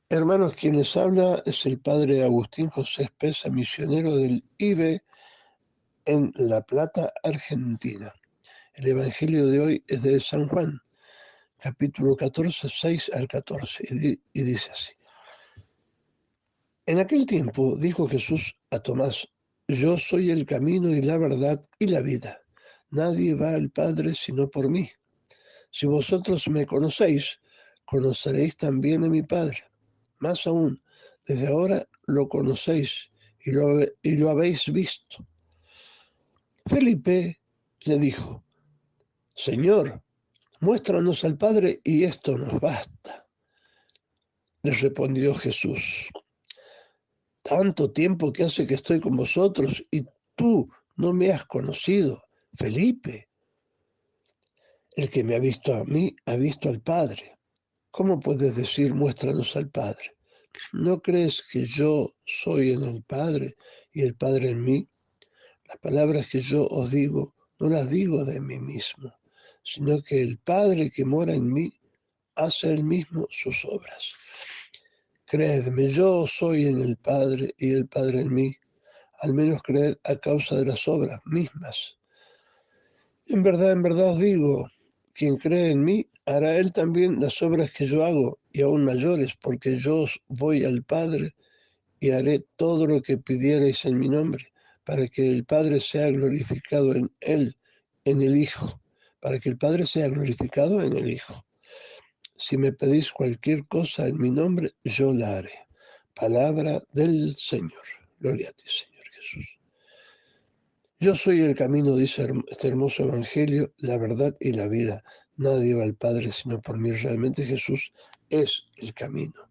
Hermanos, quien les habla es el padre Agustín José Espesa, misionero del IBE en La Plata, Argentina. El Evangelio de hoy es de San Juan, capítulo 14, 6 al 14, y dice así. En aquel tiempo dijo Jesús a Tomás: Yo soy el camino y la verdad y la vida. Nadie va al Padre sino por mí. Si vosotros me conocéis, conoceréis también a mi Padre. Más aún, desde ahora lo conocéis y lo habéis visto. Felipe le dijo: Señor, muéstranos al Padre y esto nos basta. Le respondió Jesús: Tanto tiempo que hace que estoy con vosotros y tú no me has conocido, Felipe. El que me ha visto a mí ha visto al Padre. ¿Cómo puedes decir muéstranos al Padre? ¿No crees que yo soy en el Padre y el Padre en mí? Las palabras que yo os digo no las digo de mí mismo, sino que el Padre que mora en mí hace él mismo sus obras. Creedme, yo soy en el Padre y el Padre en mí, al menos creed a causa de las obras mismas. En verdad os digo, quien cree en mí, hará él también las obras que yo hago, y aún mayores, porque yo voy al Padre y haré todo lo que pidierais en mi nombre, para que el Padre sea glorificado en él, en el Hijo, para que el Padre sea glorificado en el Hijo. Si me pedís cualquier cosa en mi nombre, yo la haré. Palabra del Señor. Gloria a ti, Señor Jesús. Yo soy el camino, dice este hermoso evangelio, la verdad y la vida. Nadie va al Padre sino por mí. Realmente Jesús es el camino.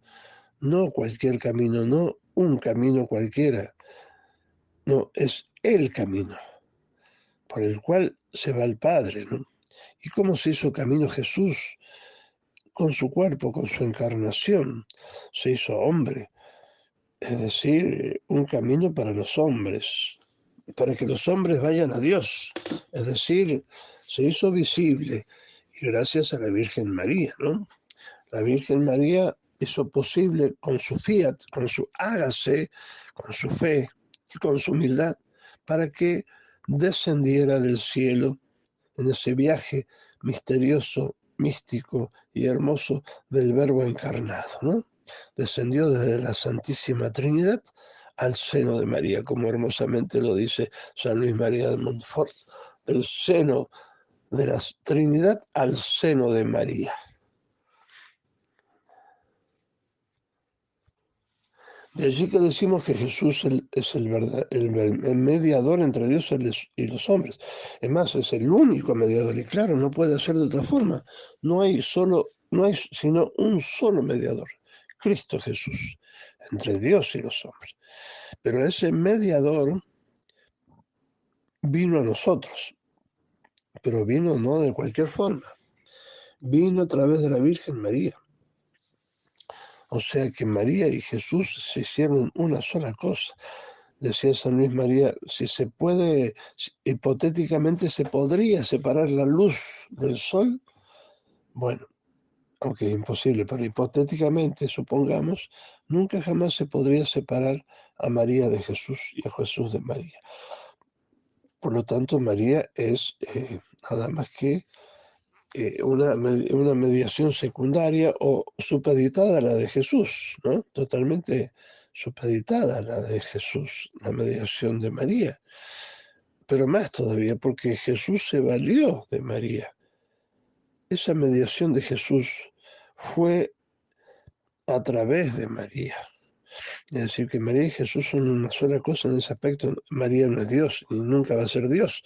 No cualquier camino, no un camino cualquiera. No, es el camino por el cual se va al Padre, ¿no? ¿Y cómo se hizo camino Jesús? Con su cuerpo, con su encarnación. Se hizo hombre, es decir, un camino para los hombres, para que los hombres vayan a Dios. Es decir, se hizo visible y gracias a la Virgen María, ¿no? La Virgen María hizo posible con su fiat, con su hágase, con su fe y con su humildad, para que descendiera del cielo en ese viaje misterioso, místico y hermoso del Verbo encarnado, ¿no? Descendió desde la Santísima Trinidad al seno de María, como hermosamente lo dice San Luis María de Montfort, del seno de la Trinidad al seno de María. De allí que decimos que Jesús es el mediador entre Dios y los hombres. Es más, es el único mediador. Y claro, no puede ser de otra forma. No hay sino un solo mediador, Cristo Jesús, entre Dios y los hombres. Pero ese mediador vino a nosotros, pero vino no de cualquier forma. Vino a través de la Virgen María. O sea que María y Jesús se hicieron una sola cosa. Decía San Luis María, si se puede, hipotéticamente se podría separar la luz del sol, bueno, aunque es imposible, pero hipotéticamente, supongamos, nunca jamás se podría separar a María de Jesús y a Jesús de María. Por lo tanto, María es nada más que una mediación secundaria o supeditada a la de Jesús, ¿no? Totalmente supeditada a la de Jesús, la mediación de María. Pero más todavía, porque Jesús se valió de María. Esa mediación de Jesús fue a través de María. Es decir, que María y Jesús son una sola cosa en ese aspecto. María no es Dios y nunca va a ser Dios,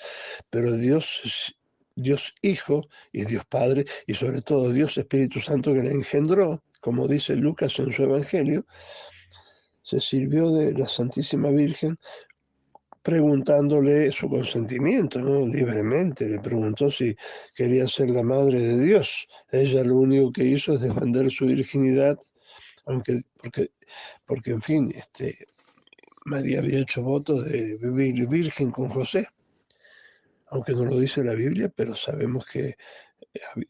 pero Dios es Dios Hijo y Dios Padre y sobre todo Dios Espíritu Santo que la engendró, como dice Lucas en su Evangelio, se sirvió de la Santísima Virgen preguntándole su consentimiento, ¿no? Libremente, le preguntó si quería ser la madre de Dios. Ella lo único que hizo es defender su virginidad, porque en fin, María había hecho voto de vivir virgen con José, aunque no lo dice la Biblia, pero sabemos que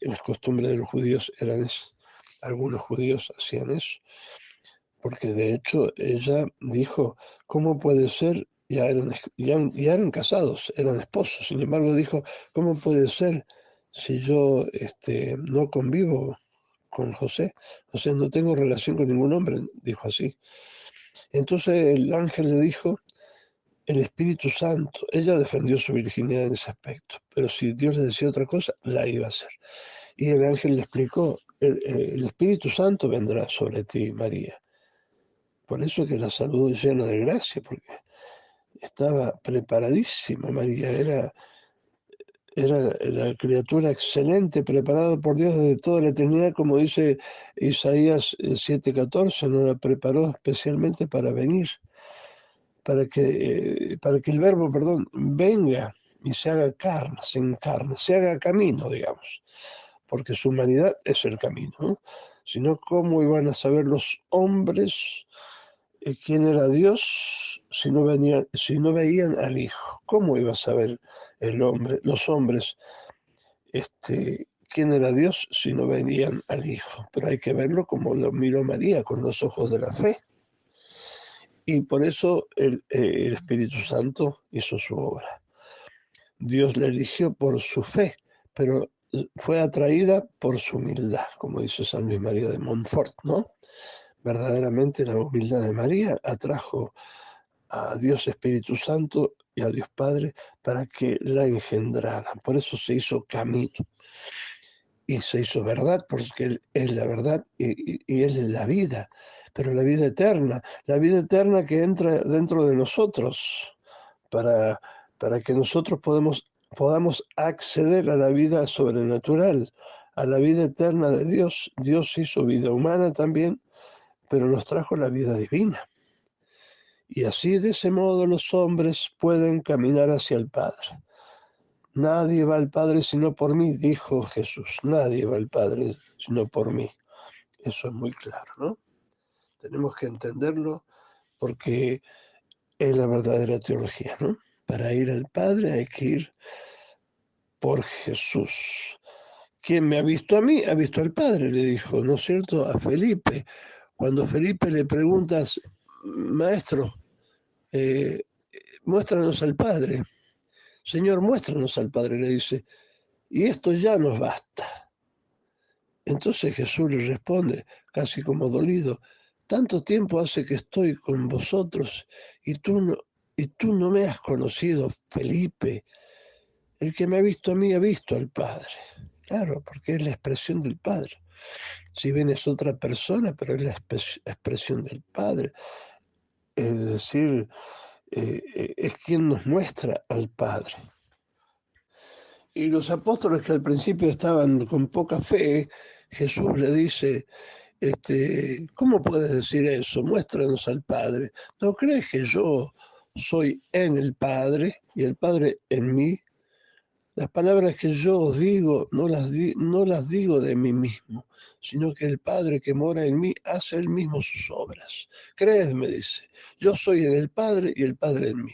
las costumbres de los judíos eran eso. Algunos judíos hacían eso. porque de hecho ella dijo, ¿cómo puede ser? Ya eran casados, eran esposos, sin embargo dijo, ¿cómo puede ser si yo no convivo con José? O sea, no tengo relación con ningún hombre, dijo así. Entonces el ángel le dijo, el Espíritu Santo, ella defendió su virginidad en ese aspecto, pero si Dios le decía otra cosa, la iba a hacer. Y el ángel le explicó, el Espíritu Santo vendrá sobre ti, María. Por eso que la salud es llena de gracia, porque estaba preparadísima María, era la criatura excelente, preparada por Dios desde toda la eternidad, como dice Isaías 7:14, no la preparó especialmente para venir, para que el verbo, perdón, venga y se haga carne, se encarne, se haga camino, digamos, porque su humanidad es el camino, ¿no? Si no, ¿cómo iban a saber los hombres quién era Dios si no veían al Hijo? ¿Cómo iba a saber los hombres, quién era Dios si no veían al Hijo? Pero hay que verlo como lo miró María, con los ojos de la fe. Y por eso el Espíritu Santo hizo su obra. Dios la eligió por su fe, pero fue atraída por su humildad, como dice San Luis María de Montfort, ¿no? Verdaderamente la humildad de María atrajo a Dios Espíritu Santo y a Dios Padre para que la engendraran. Por eso se hizo camino y se hizo verdad, porque Él es la verdad y Él es la vida, pero la vida eterna que entra dentro de nosotros para, para que nosotros podamos acceder a la vida sobrenatural, a la vida eterna de Dios. Dios hizo vida humana también, pero nos trajo la vida divina. Y así de ese modo los hombres pueden caminar hacia el Padre. Nadie va al Padre sino por mí, dijo Jesús. Nadie va al Padre sino por mí. Eso es muy claro, ¿no? Tenemos que entenderlo porque es la verdadera teología, ¿no? Para ir al Padre hay que ir por Jesús. Quien me ha visto a mí, ha visto al Padre, le dijo, ¿no es cierto?, a Felipe. Cuando Felipe le preguntas, maestro, eh, muéstranos al Padre. Señor, muéstranos al Padre, le dice, y esto ya nos basta. Entonces Jesús le responde, casi como dolido, tanto tiempo hace que estoy con vosotros y tú no me has conocido, Felipe. El que me ha visto a mí ha visto al Padre. Claro, porque es la expresión del Padre. Si bien es otra persona, pero es la expresión del Padre. Es decir, es quien nos muestra al Padre. Y los apóstoles que al principio estaban con poca fe, Jesús le dice, ¿cómo puedes decir eso? Muéstranos al Padre. ¿No crees que yo soy en el Padre y el Padre en mí? Las palabras que yo os digo no las digo de mí mismo, sino que el Padre que mora en mí hace él mismo sus obras. Creedme, dice, yo soy en el Padre y el Padre en mí.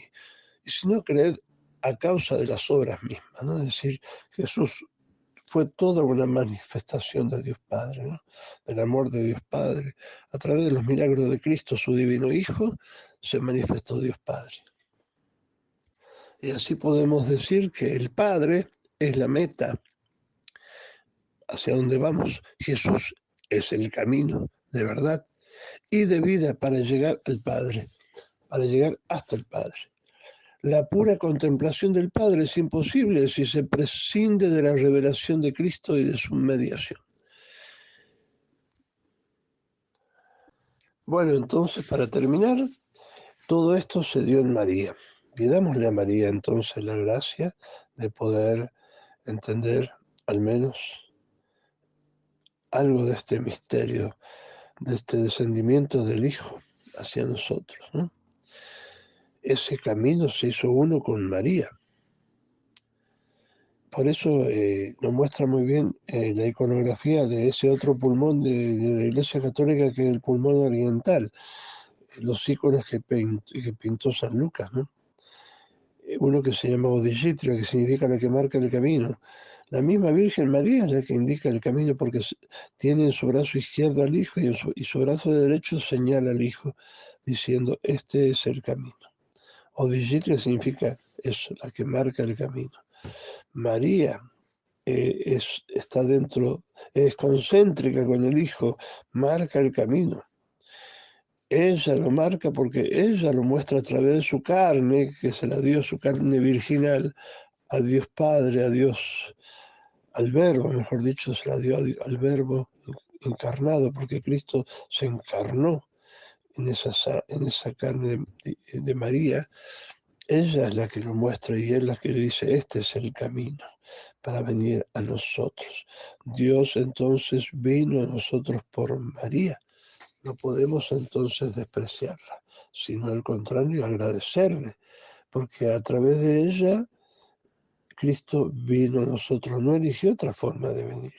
Y si no creed, a causa de las obras mismas, ¿no? Es decir, Jesús fue toda una manifestación de Dios Padre, ¿no? Del amor de Dios Padre. A través de los milagros de Cristo, su divino Hijo, se manifestó Dios Padre. Y así podemos decir que el Padre es la meta hacia donde vamos. Jesús es el camino de verdad y de vida para llegar al Padre, para llegar hasta el Padre. La pura contemplación del Padre es imposible si se prescinde de la revelación de Cristo y de su mediación. Bueno, entonces, para terminar, todo esto se dio en María. Pidámosle a María entonces la gracia de poder entender al menos algo de este misterio, de este descendimiento del Hijo hacia nosotros, ¿no? Ese camino se hizo uno con María. Por eso nos muestra muy bien la iconografía de ese otro pulmón de la Iglesia Católica, que es el pulmón oriental, los iconos que pintó San Lucas, ¿no? Uno que se llama Odilitria, que significa la que marca el camino, La misma Virgen María es la que indica el camino porque tiene en su brazo izquierdo al Hijo y su brazo derecho señala al Hijo diciendo, este es el camino. Odillitre significa eso, la que marca el camino. María está dentro, es concéntrica con el Hijo, marca el camino. Ella lo marca porque ella lo muestra a través de su carne, que se la dio su carne virginal a Dios Padre, a Dios, al Verbo, mejor dicho, se la dio al Verbo encarnado, porque Cristo se encarnó en esa carne de María. Ella es la que lo muestra y es la que dice, este es el camino para venir a nosotros. Dios entonces vino a nosotros por María. No podemos entonces despreciarla, sino al contrario, agradecerle, porque a través de ella Cristo vino a nosotros, no eligió otra forma de venir.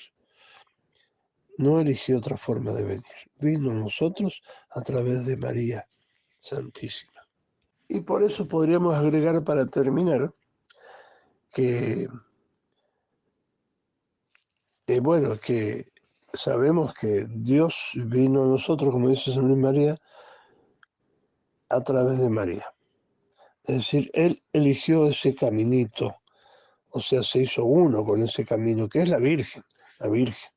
No eligió otra forma de venir. Vino a nosotros a través de María Santísima. Y por eso podríamos agregar para terminar que, bueno, que sabemos que Dios vino a nosotros, como dice San Luis María, a través de María. Es decir, Él eligió ese caminito, o sea, se hizo uno con ese camino, que es la Virgen. La Virgen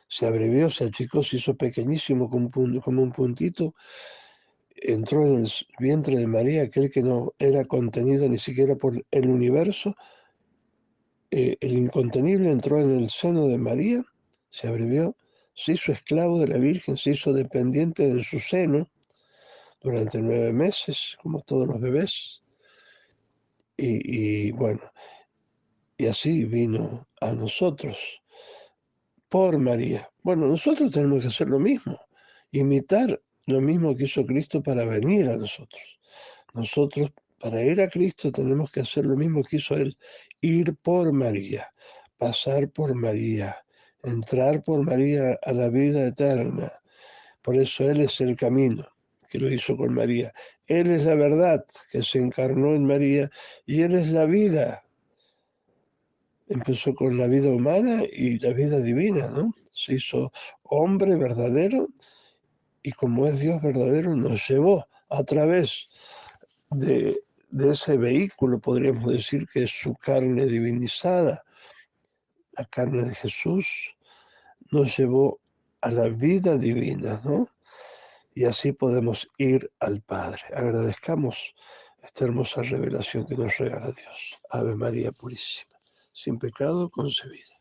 se abrevió, se achicó, se hizo pequeñísimo como un puntito, entró en el vientre de María, aquel que no era contenido ni siquiera por el universo, el incontenible entró en el seno de María, se abrevió, se hizo esclavo de la Virgen, se hizo dependiente en su seno durante 9 meses, como todos los bebés, y bueno, y así vino a nosotros por María. Bueno, nosotros tenemos que hacer lo mismo, imitar lo mismo que hizo Cristo para venir a nosotros. Nosotros, para ir a Cristo, tenemos que hacer lo mismo que hizo Él, ir por María, pasar por María, entrar por María a la vida eterna. Por eso Él es el camino, que lo hizo con María. Él es la verdad, que se encarnó en María, y Él es la vida. Empezó con la vida humana y la vida divina, ¿no? Se hizo hombre verdadero y como es Dios verdadero nos llevó a través de ese vehículo, podríamos decir que es su carne divinizada, la carne de Jesús, nos llevó a la vida divina, ¿no? Y así podemos ir al Padre. Agradezcamos esta hermosa revelación que nos regala Dios. Ave María Purísima, sin pecado concebida.